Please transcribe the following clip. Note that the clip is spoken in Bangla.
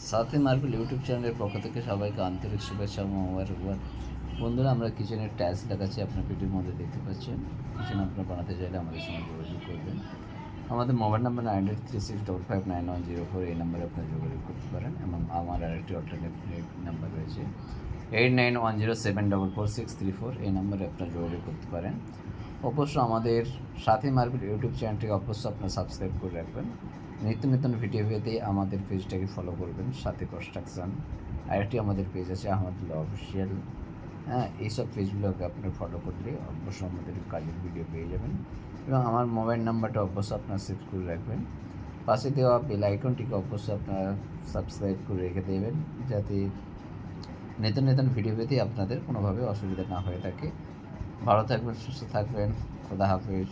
সাথী মার্বেল ইউটিউব চ্যানেলের পক্ষ থেকে সবাইকে আন্তরিক শুভেচ্ছা ও মোবারকবাদ। বন্ধুরা, আমরা কিচেনের টাইলস দেখাচ্ছি, আপনার ভিডিওর মধ্যে দেখতে পাচ্ছেন। কিচেন আপনারা বানাতে চাইলে আমাদের সঙ্গে যোগাযোগ করবেন। আমাদের মোবাইল নাম্বার 9836559104, এই নাম্বারে আপনারা যোগাযোগ করতে পারেন। এবং আমার আরেকটি অল্টারনেট নাম্বার রয়েছে 8910744634, এই নাম্বারে আপনারা যোগাযোগ করতে পারেন। অবশ্য আমাদের সাথী মার্বেল ইউটিউব চ্যানেলটিকে অবশ্যই আপনারা সাবস্ক্রাইব করে রাখবেন। নিত্য নতুন ভিডিও পেতে আমাদের পেজটাকে ফলো করবেন, সাথী কনস্ট্রাকশন। আরেকটি আমাদের পেজ আছে আহমদুল্লাহ অফিসিয়াল। এইসব পেজগুলোকে আপনারা ফলো করলে অবশ্যই আমাদের কাজের ভিডিও পেয়ে যাবেন। এবং আমার মোবাইল নাম্বারটা অবশ্যই আপনারা সেভ করে রাখবেন। পাশে দেওয়া বেল আইকনটিকে অবশ্যই আপনারা সাবস্ক্রাইব করে রেখে দেবেন, যাতে নতুন নতুন ভিডিও পেতে আপনাদের কোনোভাবে অসুবিধা না হয়ে থাকে। ভালো থাকবেন, সুস্থ থাকবেন। খোদা হাফেজ।